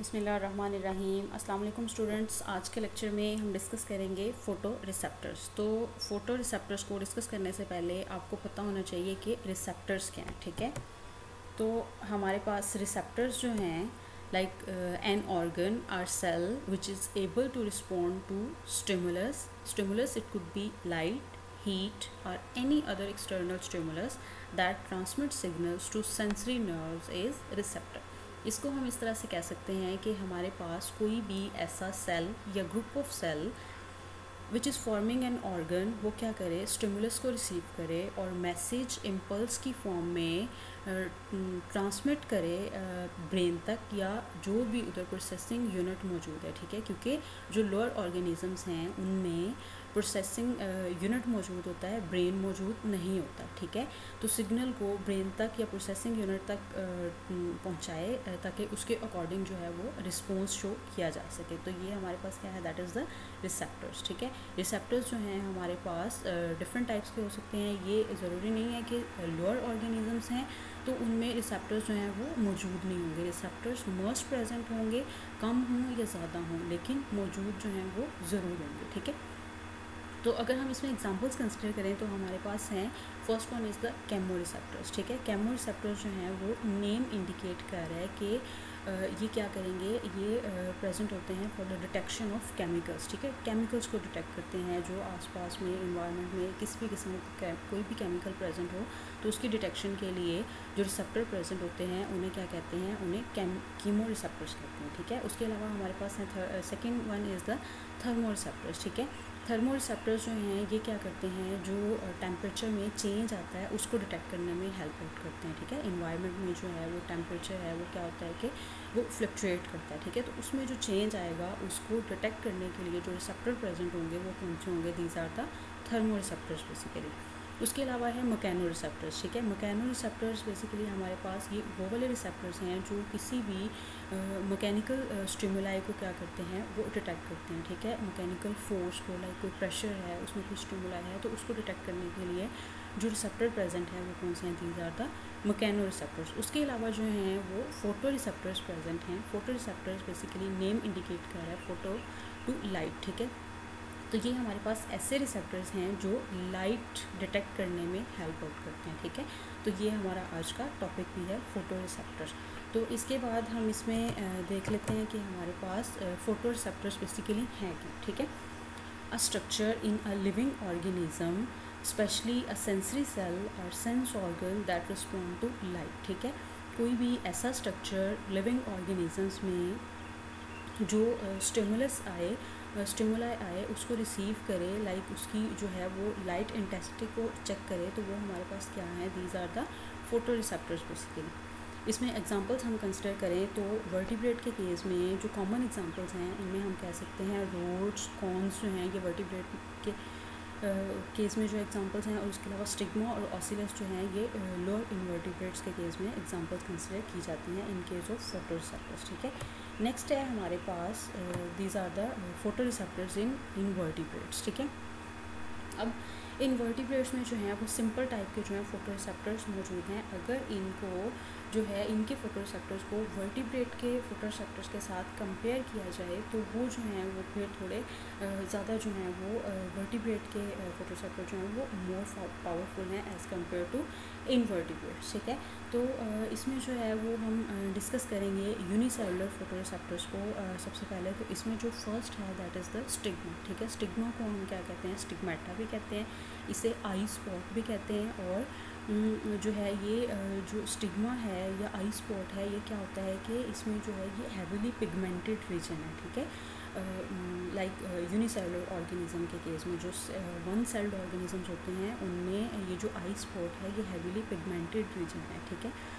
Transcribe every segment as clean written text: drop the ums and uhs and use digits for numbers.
बिस्मिल्लाहिर्रहमानिर्रहीम। अस्सलाम वालेकुम स्टूडेंट्स। आज के लेक्चर में हम डिस्कस करेंगे फ़ोटो रिसेप्टर्स। तो फ़ोटो रिसेप्टर्स को डिस्कस करने से पहले आपको पता होना चाहिए कि रिसेप्टर्स क्या हैं, ठीक है। तो हमारे पास रिसेप्टर्स जो हैं like an organ or cell which is able to respond to stimulus it could be light, heat or any other external stimulus that transmit signals to sensory nerves is receptor। इसको हम इस तरह से कह सकते हैं कि हमारे पास कोई भी ऐसा सेल या group of cell which is forming an organ वो क्या करे, स्टिमुलस को रिसीव करे और मैसेज इम्पल्स की फॉर्म में ट्रांसमिट करे ब्रेन तक या जो भी उधर प्रोसेसिंग यूनिट मौजूद है, ठीक है। क्योंकि जो लोअर ऑर्गेनिजम्स हैं उनमें प्रोसेसिंग यूनिट मौजूद होता है, ब्रेन मौजूद नहीं होता, ठीक है। तो सिग्नल को ब्रेन तक या प्रोसेसिंग यूनिट तक पहुंचाए ताकि उसके अकॉर्डिंग जो है वो रिस्पॉन्स शो किया जा सके। तो ये हमारे पास क्या है, दैट इज़ द रिसेप्टर्स, ठीक है। रिसेप्टर्स जो हैं हमारे पास डिफरेंट टाइप्स के हो सकते हैं। ये ज़रूरी नहीं है कि लोअर ऑर्गेनिजम्स हैं तो उनमें रिसेप्टर्स जो हैं वो मौजूद नहीं होंगे। रिसेप्टर्स मस्ट प्रेजेंट होंगे, कम हों या ज़्यादा हों, लेकिन मौजूद जो हैं वो ज़रूर होंगे, ठीक है। तो अगर हम इसमें एग्जांपल्स कंसिडर करें तो हमारे पास हैं, first one is the chemo receptors, ठीक है। केमो रिसेप्टर्स जो हैं वो नेम इंडिकेट कर रहा है कि ये क्या करेंगे, ये प्रेजेंट होते हैं for the detection of chemicals, ठीक है। केमिकल्स को डिटेक्ट करते हैं जो आसपास में इन्वायरमेंट में किसी भी किस्म का कोई भी केमिकल प्रेजेंट हो तो उसकी डिटेक्शन के लिए जो रिसेप्टर प्रेजेंट होते हैं उन्हें क्या कहते हैं, उन्हें कीमो रिसेप्टर्स कहते हैं, ठीक है। उसके अलावा हमारे पास है second one is the thermo receptors, ठीक है। थर्मो रिसेप्टर्स जो हैं ये क्या करते हैं, जो टेम्परेचर में चेंज आता है उसको डिटेक्ट करने में हेल्प आउट करते हैं, ठीक है। इन्वायरमेंट में जो है वो टेम्परेचर है वो क्या होता है कि वो फ्लक्चुएट करता है, ठीक है। तो उसमें जो चेंज आएगा उसको डिटेक्ट करने के लिए जो रिसेप्टर प्रेजेंट होंगे वो कौन से होंगे, these are the thermo receptors basically. उसके अलावा है मैकेनो रिसेप्टर्स, ठीक है। मैकेनो रिसेप्टर्स बेसिकली हमारे पास ये वो वाले रिसेप्टर्स हैं जो किसी भी मैकेनिकल स्टिमुलाई को क्या करते हैं, वो डिटेक्ट करते हैं, ठीक है। मैकेनिकल फोर्स को, लाइक कोई प्रेशर है उसमें कोई स्टिमुलाई है तो उसको डिटेक्ट करने के लिए जो रिसेप्टर प्रेजेंट है वो कौन से हैं, these are the mechano receptors. उसके अलावा जो हैं वो फोटो रिसेप्टर्स प्रेजेंट हैं। Photo receptors basically name indicate कर रहा है फोटो टू लाइट, ठीक है। तो ये हमारे पास ऐसे रिसेप्टर्स हैं जो लाइट डिटेक्ट करने में हेल्प आउट करते हैं, ठीक है। तो ये हमारा आज का टॉपिक भी है फोटो रिसेप्टर्स। तो इसके बाद हम इसमें देख लेते हैं कि हमारे पास फोटो रिसेप्टर्स बेसिकली हैं क्या, ठीक है। A structure in a living organism specially a sensory cell और sense organ that respond to light, ठीक है। कोई भी ऐसा स्ट्रक्चर लिविंग ऑर्गेनिजम्स में जो स्टिमुलाई आए उसको रिसीव करे, लाइक उसकी जो है वो लाइट इंटेंसिटी को चेक करे, तो वो हमारे पास क्या है, these are the photo receptors basically. इसमें एग्जांपल्स हम कंसिडर करें तो वर्टिब्रेट के केस में जो कॉमन एग्जांपल्स हैं इनमें हम कह सकते हैं रोड्स, कॉन्स जो हैं ये वर्टिब्रेट के केस में जो एग्जांपल्स हैं, और उसके अलावा स्टिग्मा और ऑसिलस जो हैं ये लोअर इनवर्टिब्रेट्स के केस में एग्जांपल्स कंसिडर की जाती हैं in case of photo receptors, ठीक है। नेक्स्ट है हमारे पास these are the photo receptors in invertebrates, ठीक है। अब इनवर्टिब्रेट्स में जो है वो सिंपल टाइप के जो हैं फोटो रिसेप्टर्स मौजूद हैं। अगर इनको जो है इनके फोटो रिसेप्टर्स को वर्टिब्रेट के फोटो रिसेप्टर्स के साथ कंपेयर किया जाए तो वो जो हैं वो फिर थोड़े ज़्यादा जो हैं वो वर्टिब्रेट के फोटो रिसेप्टर जो हैं वो मोर पावरफुल हैं एज़ कम्पेयर टू इनवर्टिब्रेट्स, ठीक है। तो इसमें जो है वो हम डिस्कस करेंगे यूनिसेलुलर फोटो रिसेप्टर्स को। सबसे पहले तो इसमें जो फर्स्ट है दैट इज़ द स्टिग्मा, ठीक है। स्टिग्मा को हम क्या कहते हैं, स्टिग्मेटा भी कहते हैं, इसे आई स्पॉट भी कहते हैं। और जो है ये जो स्टिग्मा है या आई स्पॉट है ये क्या होता है कि इसमें जो है ये हैविली पिगमेंटेड रीजन है, ठीक है। लाइक यूनिसेलुलर ऑर्गेनिज्म के केस में जो वन सेल्ड ऑर्गेनिजम्स होते हैं उनमें ये जो आई स्पॉट है ये हैविली पिगमेंटेड रीजन है, ठीक है।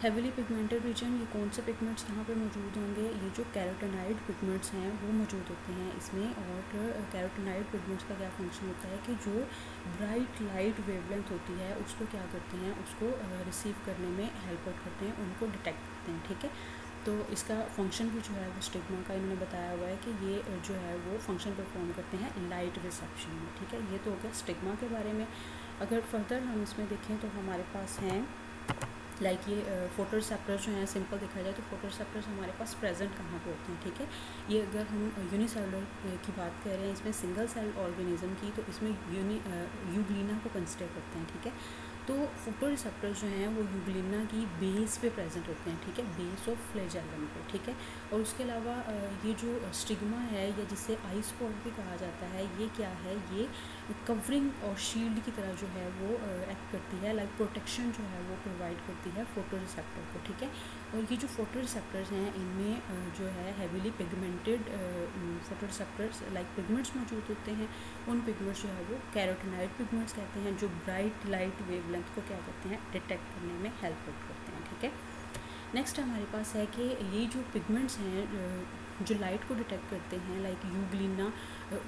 हेविली पिगमेंटेड रीजन, ये कौन से पिगमेंट्स यहाँ पे मौजूद होंगे, ये जो कैरोटीनॉइड पिगमेंट्स हैं वो मौजूद होते हैं इसमें। और कैरोटीनॉइड पिगमेंट्स का क्या फंक्शन होता है कि जो ब्राइट लाइट वेवलेंथ होती है उसको क्या करते हैं, उसको रिसीव करने में हेल्प आउट करते हैं, उनको डिटेक्ट करते हैं, ठीक है। तो इसका फंक्शन भी जो है वो स्टिग्मा का इन्होंने बताया हुआ है कि ये जो है वो फंक्शन परफॉर्म करते हैं लाइट रिसेप्शन में, ठीक है। ये तो हो गया स्टिग्मा के बारे में। अगर फर्दर हम इसमें देखें तो हमारे पास हैं लाइक ये फोटो रिसेप्टर्स जो हैं, सिंपल देखा जाए तो फोटो रिसेप्टर्स हमारे पास प्रेजेंट कहाँ पे होते हैं, ठीक है। ये अगर हम यूनिसेलुलर की बात कर रहे हैं, इसमें सिंगल सेल ऑर्गेनिज्म की, तो इसमें यूग्लिना को कंसिडर करते हैं, ठीक है। तो फोटो रिसेप्टर्स जो हैं वो यूग्लिना की बेस पे प्रेजेंट होते हैं, ठीक है, बेस ऑफ फ्लैजेलम पे, ठीक है। और उसके अलावा ये जो स्टिग्मा है या जिसे आई स्पॉट भी कहा जाता है, ये क्या है, ये कवरिंग और शील्ड की तरह जो है वो एक्ट करती है, लाइक प्रोटेक्शन जो है वो प्रोवाइड करती है फोटो रिसेप्टर को, ठीक है। और ये जो फोटो रिसेप्टर्स हैं, इनमें जो है heavily pigmented photo receptors like pigments मौजूद होते हैं। उन पिगमेंट्स जो है वो कैरोटिनॉइड पिगमेंट्स कहते हैं, जो ब्राइट लाइट वेवलेंथ को क्या करते हैं, डिटेक्ट करने में हेल्प करते हैं, ठीक है। नेक्स्ट हमारे पास है कि ये जो पिगमेंट्स हैं जो लाइट को डिटेक्ट करते हैं, लाइक यूग्लिना,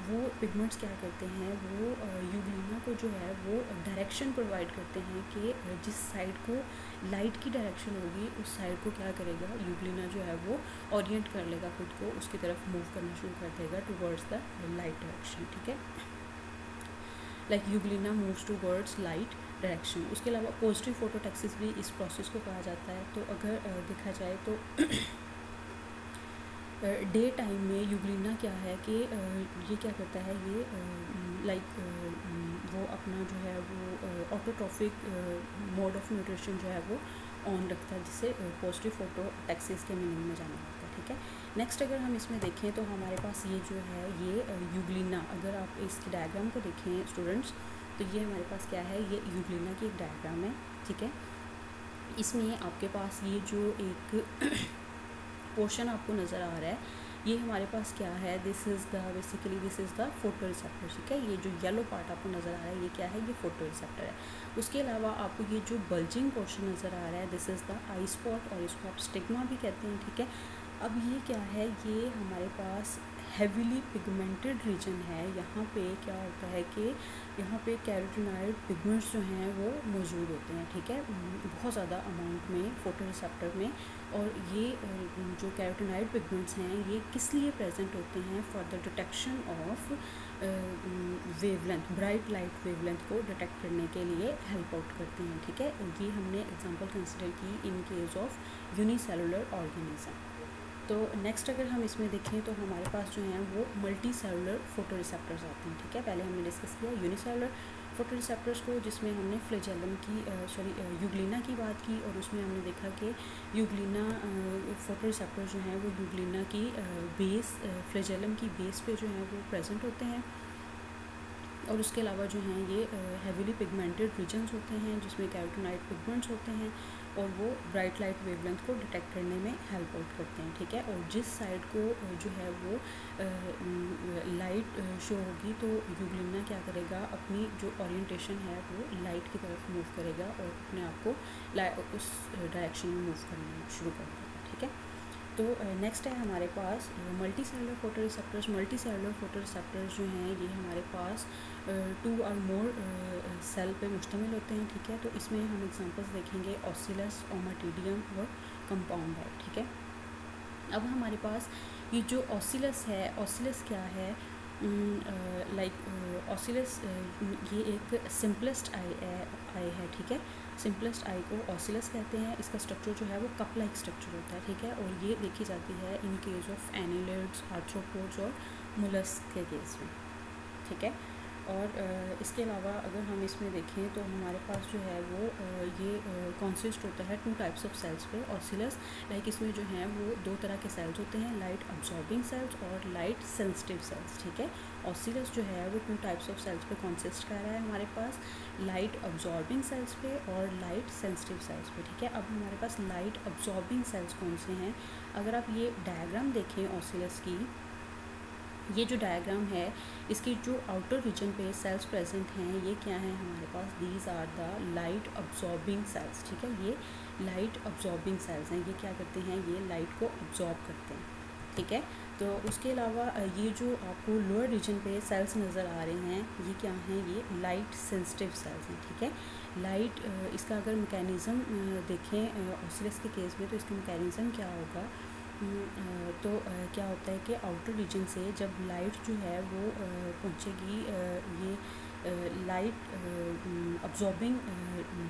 वो पिगमेंट्स क्या करते हैं, वो यूग्लिना को जो है वो डायरेक्शन प्रोवाइड करते हैं कि जिस साइड को लाइट की डायरेक्शन होगी उस साइड को क्या करेगा, यूग्लिना जो है वो ओरिएंट कर लेगा खुद को, उसकी तरफ मूव करना शुरू कर देगा टूवर्ड्स द लाइट डायरेक्शन, ठीक है। Like Euglena moves towards light direction. उसके अलावा पॉजिटिव फोटोटैक्सिस भी इस प्रोसेस को कहा जाता है। तो अगर देखा जाए तो डे टाइम में यूग्लिना क्या है कि ये क्या करता है, ये लाइक वो अपना जो है वो ऑटोट्रॉफिक मोड ऑफ न्यूट्रिशन जो है वो ऑन रखता है, जिससे पॉजिटिव फोटोटैक्सिस के मीनिंग में जाना जाता है, ठीक है। नेक्स्ट अगर हम इसमें देखें तो हमारे पास ये जो है ये यूग्लिना, अगर आप इसकी डायग्राम को देखें स्टूडेंट्स, तो ये हमारे पास क्या है, ये यूग्लिना की एक डायग्राम है, ठीक है। इसमें आपके पास ये जो एक पोर्शन आपको नज़र आ रहा है, ये हमारे पास क्या है, this is the basically this is the photo receptor, ठीक है। ये जो येलो पार्ट आपको नज़र आ रहा है, ये क्या है, ये फोटो रिसेप्टर है। उसके अलावा आपको ये जो बल्जिंग पोर्शन नज़र आ रहा है, this is the I spot, और इसको आप स्टिग्मा भी कहते हैं, ठीक है। अब ये क्या है, ये हमारे पास हेवीली पिगमेंटेड रीजन है। यहाँ पे क्या होता है कि यहाँ पे कैरोटिनॉइड पिगमेंट्स जो हैं वो मौजूद होते हैं, ठीक है, बहुत ज़्यादा अमाउंट में फोटो रिसेप्टर में। और ये जो कैरोटिनॉइड पिगमेंट्स हैं, ये किस लिए प्रेजेंट होते हैं, for the detection of wavelength, bright light wavelength को डिटेक्ट करने के लिए हेल्प आउट करते हैं, ठीक है। ये हमने एग्जांपल कंसिडर की इन केस ऑफ यूनिसेलुलर ऑर्गेनिज्म। तो नेक्स्ट अगर हम इसमें देखें तो हमारे पास जो हैं वो मल्टी सेलुलर फोटो रिसेप्टर्स आते हैं, ठीक है। पहले हमने डिस्कस किया यूनिसेलुलर फोटो रिसेप्टर्स को, जिसमें हमने फ्लैजेलम की यूग्लिना की बात की, और उसमें हमने देखा कि यूग्लिना फोटो रिसेप्टर्स जो हैं वो यूग्लिना की बेस, फ्लैजेलम की बेस पे जो हैं वो प्रेजेंट होते हैं। और उसके अलावा जो हैं ये हैवीली पिगमेंटेड रीजन्स होते हैं, जिसमें कैरोटिनॉइड पिगमेंट्स होते हैं, और वो ब्राइट लाइट वेवलेंथ को डिटेक्ट करने में हेल्प आउट करते हैं, ठीक है। और जिस साइड को जो है वो लाइट शो होगी, तो यूग्लिना क्या करेगा, अपनी जो ओरिएंटेशन है वो लाइट की तरफ मूव करेगा और अपने आप को उस डायरेक्शन में मूव करना शुरू कर देगा, ठीक है। तो नेक्स्ट है हमारे पास multi cellular photo receptors. Multi cellular photo receptors जो हैं ये हमारे पास 2 और मोर सेल पे मुश्तमिल होते हैं, ठीक है। तो इसमें हम एग्जांपल्स देखेंगे ऑसिलस, ओमाटिडियम और कंपाउंड है, ठीक है। अब हमारे पास ये जो ऑसिलस है, ऑसिलस क्या है, लाइक ऑसिलस ये एक सिंपलेस्ट आई है, ठीक है। सिंपलेस्ट आई को ऑसिलस कहते हैं। इसका स्ट्रक्चर जो है वो कप लाइक स्ट्रक्चर होता है, ठीक है। और ये देखी जाती है इन केस ऑफ एनिलिड्स, आर्थ्रोपोड्स और मोलस्क के केस में, ठीक है। और इसके अलावा अगर हम इसमें देखें तो हमारे पास जो है वो ये कॉन्सिस्ट होता है 2 टाइप्स ऑफ सेल्स पे ऑसिलस, लाइक इसमें जो हैं वो 2 तरह के सेल्स होते हैं, लाइट अब्जॉर्बिंग सेल्स और लाइट सेंसिटिव सेल्स, ठीक है। ऑसिलस जो है वो 2 टाइप्स ऑफ सेल्स पे कॉन्सिस्ट कर रहा है हमारे पास, लाइट अब्जॉर्बिंग सेल्स पे और लाइट सेंसिटिव सेल्स पे, ठीक है। अब हमारे पास लाइट अब्जॉर्बिंग सेल्स कौन से हैं, अगर आप ये डायग्राम देखें ऑसिलस की, ये जो डायग्राम है इसकी जो आउटर रीजन पे सेल्स प्रेजेंट हैं ये क्या है हमारे पास, these are the light absorbing cells, ठीक है। ये लाइट अब्जॉर्बिंग सेल्स हैं, ये क्या करते हैं, ये लाइट को अब्जॉर्ब करते हैं, ठीक है। तो उसके अलावा ये जो आपको लोअर रीजन पे सेल्स नज़र आ रहे हैं ये क्या हैं, ये लाइट सेंसिटिव सेल्स हैं, ठीक है। लाइट इसका अगर मैकेनिज़्म देखें ऑसिलस के केस में, तो इसका मैकेनिज़्म क्या होगा, तो क्या होता है कि आउटर रीजन से जब लाइट जो है वो पहुंचेगी ये लाइट अब्जॉर्बिंग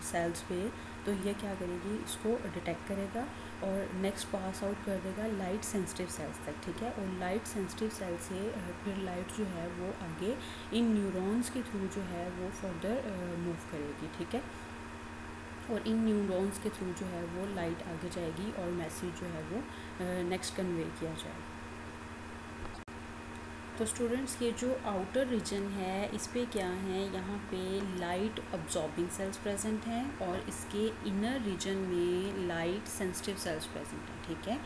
सेल्स पे, तो ये क्या करेगी, इसको डिटेक्ट करेगा और नेक्स्ट पास आउट कर देगा लाइट सेंसिटिव सेल्स तक, ठीक है। और लाइट सेंसिटिव सेल से फिर लाइट जो है वो आगे इन न्यूरॉन्स के थ्रू जो है वो फर्दर मूव करेगी, ठीक है। और इन न्यूरॉन्स के थ्रू जो है वो लाइट आगे जाएगी और मैसेज जो है वो नेक्स्ट कन्वे किया जाएगा। तो स्टूडेंट्स ये जो आउटर रीजन है इस पे क्या है, यहाँ पे लाइट अब्जॉर्बिंग सेल्स प्रेजेंट हैं और इसके इनर रीजन में लाइट सेंसिटिव सेल्स प्रेजेंट हैं, ठीक है।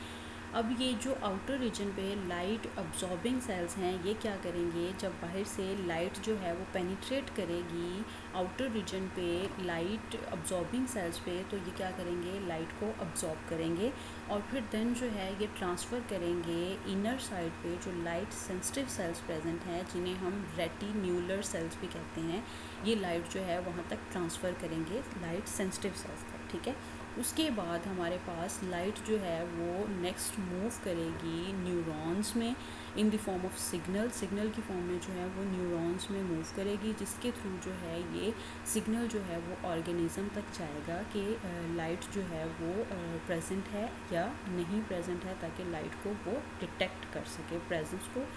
अब ये जो आउटर रीजन पे लाइट अब्जॉर्बिंग सेल्स हैं ये क्या करेंगे, जब बाहर से लाइट जो है वो पेनिट्रेट करेगी आउटर रीजन पे लाइट अब्जॉर्बिंग सेल्स पे, तो ये क्या करेंगे, लाइट को अब्जॉर्ब करेंगे और फिर देन जो है ये ट्रांसफ़र करेंगे इनर साइड पे जो लाइट सेंसिटिव सेल्स प्रेजेंट हैं, जिन्हें हम रेटिन्यूलर सेल्स भी कहते हैं। ये लाइट जो है वहाँ तक ट्रांसफ़र करेंगे लाइट सेंसिटिव सेल्स तक, ठीक है। उसके बाद हमारे पास लाइट जो है वो नेक्स्ट मूव करेगी न्यूरॉन्स में in the form of signal की फॉर्म में जो है वो न्यूरॉन्स में मूव करेगी, जिसके थ्रू जो है ये सिग्नल जो है वो ऑर्गेनिज्म तक जाएगा कि लाइट जो है वो प्रेजेंट है या नहीं प्रेजेंट है, ताकि लाइट को वो डिटेक्ट कर सके प्रेजेंस को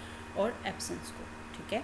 और एब्सेंस को, ठीक है।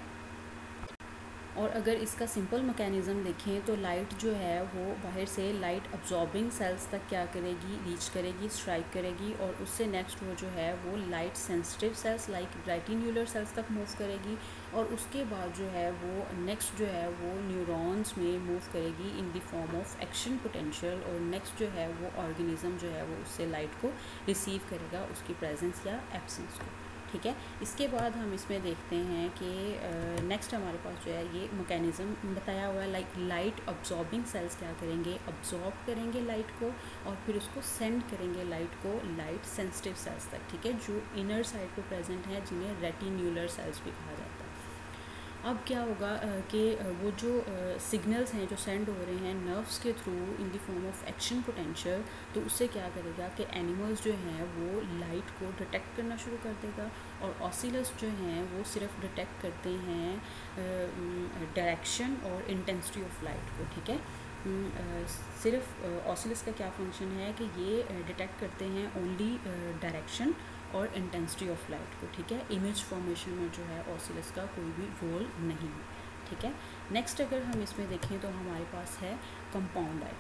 और अगर इसका सिंपल मैकेनिज़्म देखें तो लाइट जो है वो बाहर से लाइट अब्जॉर्बिंग सेल्स तक क्या करेगी, रीच करेगी, स्ट्राइक करेगी और उससे नेक्स्ट वो जो है वो light sensitive cells like retinular cells तक मूव करेगी और उसके बाद जो है वो नेक्स्ट जो है वो न्यूरॉन्स में मूव करेगी in the form of action potential और नेक्स्ट जो है वो ऑर्गेनिज्म जो है वो उससे लाइट को रिसीव करेगा, उसकी प्रेजेंस या एब्सेंस को, ठीक है। इसके बाद हम इसमें देखते हैं कि नेक्स्ट हमारे पास जो है ये मैकेनिज़्म बताया हुआ है, लाइक लाइट अब्जॉर्बिंग सेल्स क्या करेंगे, अब्जॉर्ब करेंगे लाइट को और फिर उसको सेंड करेंगे लाइट को लाइट सेंसिटिव सेल्स तक, ठीक है, जो इनर साइड पे प्रेजेंट है, जिन्हें रेटिन्यूलर सेल्स भी कहा जाता है। अब क्या होगा कि वो जो सिग्नल्स हैं जो सेंड हो रहे हैं नर्व्स के through in the form of action potential, तो उससे क्या करेगा कि एनिमल्स जो हैं वो लाइट को डिटेक्ट करना शुरू कर देगा और ऑसिलस जो हैं वो सिर्फ डिटेक्ट करते हैं डायरेक्शन और इंटेंसिटी ऑफ लाइट को, ठीक है। सिर्फ ऑसिलस का क्या फंक्शन है कि ये डिटेक्ट करते हैं ओनली डायरेक्शन और इंटेंसिटी ऑफ लाइट को, ठीक है। इमेज फॉर्मेशन में जो है ऑसिलस का कोई भी रोल नहीं है, ठीक है। नेक्स्ट अगर हम इसमें देखें तो हमारे पास है कंपाउंड आई।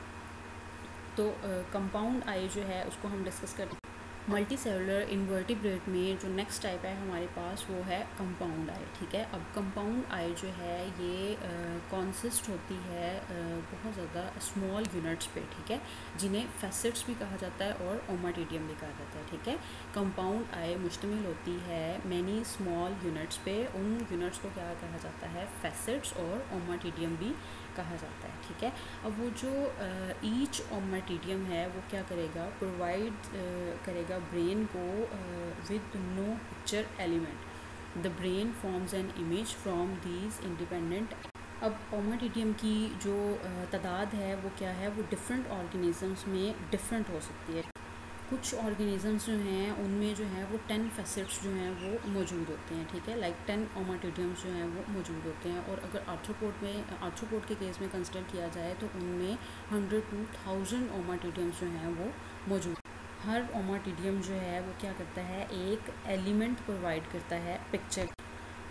तो कंपाउंड आई जो है उसको हम डिस्कस करते हैं। मल्टी सेलुलर इन्वर्टिब्रेट में जो नेक्स्ट टाइप है हमारे पास वो है कंपाउंड आई, ठीक है। अब कंपाउंड आई जो है ये कॉन्सिस्ट होती है बहुत ज़्यादा स्मॉल यूनिट्स पे, ठीक है, जिन्हें फैसेट्स भी कहा जाता है और ओमाटिडियम भी कहा जाता है, ठीक है। कंपाउंड आई मुश्तमिल होती है मैनी स्मॉल यूनिट्स पे, उन यूनिट्स को क्या कहा जाता है, फैसेट्स और ओमाटिडियम भी कहा जाता है, ठीक है। अब वो जो ईच ओमाटिडियम है वो क्या करेगा, प्रोवाइड करेगा ब्रेन को with no picture element. The brain forms an image from these independent. अब ओमाटिडियम की जो तादाद है वो क्या है, वो डिफरेंट ऑर्गेनिजम्स में डिफरेंट हो सकती है। कुछ ऑर्गेनिजम्स जो हैं उनमें जो है वो 10 फैसेट्स जो हैं वो मौजूद होते हैं, ठीक है, लाइक 10 ओमाटिडियम्स जो हैं वो मौजूद होते हैं। और अगर आर्थ्रोपोड के केस में कंसिडर किया जाए तो उनमें 100 to 1000 ओमाटिडियम्स जो हैं वो मौजूद। हर ओमाटिडियम जो है वो क्या करता है, एक एलिमेंट प्रोवाइड करता है पिक्चर।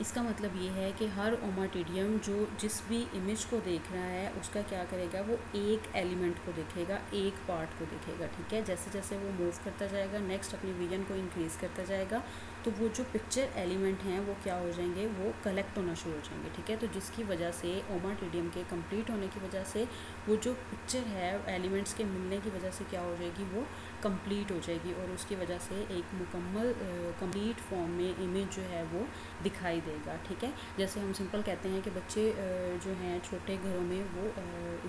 इसका मतलब ये है कि हर ओमाटिडियम जो जिस भी इमेज को देख रहा है उसका क्या करेगा, वो एक एलिमेंट को देखेगा, एक पार्ट को देखेगा, ठीक है। जैसे जैसे वो मूव करता जाएगा नेक्स्ट अपनी विजन को इंक्रीज़ करता जाएगा तो वो जो पिक्चर एलिमेंट हैं वो क्या हो जाएंगे, वो कलेक्ट होना शुरू हो जाएंगे, ठीक है। तो जिसकी वजह से ओमाटिडियम के कंप्लीट होने की वजह से वो जो पिक्चर है एलिमेंट्स के मिलने की वजह से क्या हो जाएगी, वो कंप्लीट हो जाएगी और उसकी वजह से एक मुकम्मल कंप्लीट फॉर्म में इमेज जो है वो दिखाई देगा, ठीक है। जैसे हम सिंपल कहते हैं कि बच्चे जो हैं छोटे घरों में वो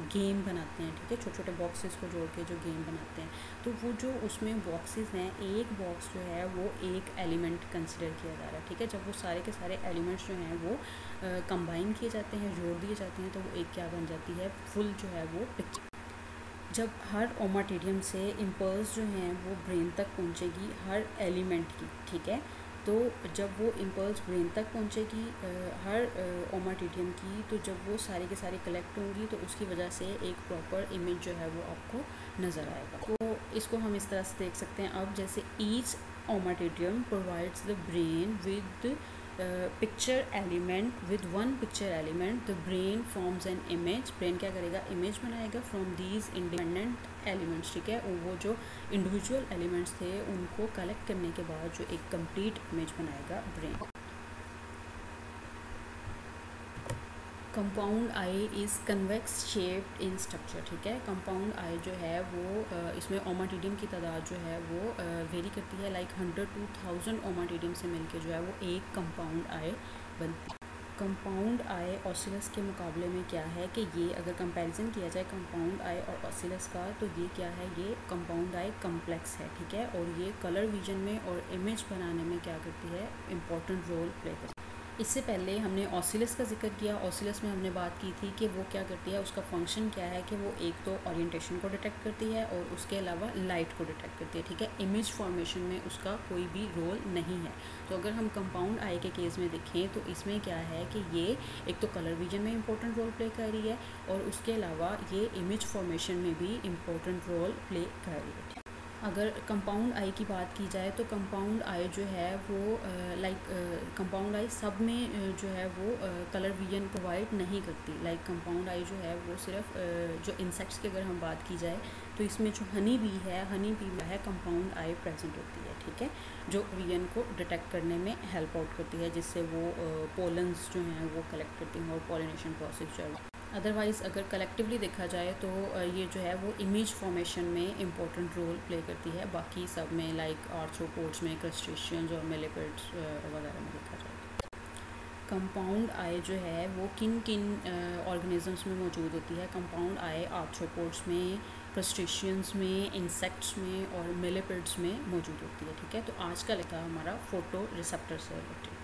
गेम बनाते हैं, ठीक है, छोटे छोटे बॉक्सेस को जोड़ के जो गेम बनाते हैं, तो वो जो उसमें बॉक्सेस हैं, एक बॉक्स जो है वो एक एलिमेंट कंसिडर किया जा रहा है, ठीक है। जब वो सारे के सारे एलिमेंट्स जो हैं वो कंबाइन किए जाते हैं, जोड़ दिए जाते हैं, तो वो एक क्या बन जाती है, फुल जो है वो पिक्चर। जब हर ओमाटिडियम से इम्पल्स जो हैं वो ब्रेन तक पहुंचेगी हर एलिमेंट की, ठीक है, तो जब वो इम्पल्स ब्रेन तक पहुँचेगी हर ओमाटिडियम की, तो जब वो सारी के सारी कलेक्ट होंगी तो उसकी वजह से एक प्रॉपर इमेज जो है वो आपको नज़र आएगा। तो इसको हम इस तरह से देख सकते हैं अब, जैसे each ommatidium provides the brain with picture element, with one picture element the brain forms an image. Brain क्या करेगा, इमेज बनाएगा फ्रॉम दीज इंडिपेंडेंट एलिमेंट्स, ठीक है। और वो जो इंडिविजुअल एलिमेंट्स थे उनको कलेक्ट करने के बाद जो एक कंप्लीट इमेज बनाएगा brain. Compound I is convex shaped in structure, ठीक है। कंपाउंड आई जो है वो इसमें ओमाटिडियम की तादाद जो है वो वेरी करती है, लाइक 100 to 1000 ओमाटिडियम से मिलके जो है वो एक कंपाउंड आई बनती है। कंपाउंड आई ऑसिलस के मुकाबले में क्या है कि ये अगर कंपैरिजन किया जाए कंपाउंड आई और ऑसिलस का, तो ये क्या है, ये कंपाउंड आई कम्प्लेक्स है, ठीक है। और ये कलर विजन में और इमेज बनाने में क्या करती है, इम्पोर्टेंट रोल प्ले करती है। इससे पहले हमने ऑसिलस का जिक्र किया। ऑसिलस में हमने बात की थी कि वो क्या करती है, उसका फंक्शन क्या है कि वो एक तो ओरिएंटेशन को डिटेक्ट करती है और उसके अलावा लाइट को डिटेक्ट करती है, ठीक है। इमेज फॉर्मेशन में उसका कोई भी रोल नहीं है। तो अगर हम कंपाउंड आई के केस में देखें तो इसमें क्या है कि ये एक तो कलर विजन में इंपॉर्टेंट रोल प्ले कर रही है और उसके अलावा ये इमेज फॉर्मेशन में भी इम्पोर्टेंट रोल प्ले कर रही है। अगर कंपाउंड आई की बात की जाए तो कंपाउंड आई जो है वो लाइक कंपाउंड आई सब में जो है वो कलर विजन प्रोवाइड नहीं करती। लाइक कंपाउंड आई जो है वो सिर्फ जो इंसेक्ट्स की अगर हम बात की जाए तो इसमें जो हनी बी में है कंपाउंड आई प्रेजेंट होती है, ठीक है, जो विजन को डिटेक्ट करने में हेल्प आउट करती है, जिससे वो पोलन्स जो हैं वो कलेक्ट करती हैं और पॉलिनेशन प्रोसेस जो है। अदरवाइज़ अगर कलेक्टिवली देखा जाए तो ये जो है वो इमेज फॉर्मेशन में इम्पोर्टेंट रोल प्ले करती है, बाकी सब में लाइक आर्थ्रोपोड्स में, क्रस्टेशियंस और मिलिपेड्स वगैरह में देखा जाए। कंपाउंड आई जो है वो किन किन ऑर्गेनिजम्स में मौजूद होती है। कंपाउंड आई आर्थ्रोपोड्स में, क्रस्टेशियंस में, इंसेक्ट्स में और मिलिपेड्स में मौजूद होती है, ठीक है। तो आज का लेक्चर हमारा फोटो रिसेप्टर से रिलेटेड।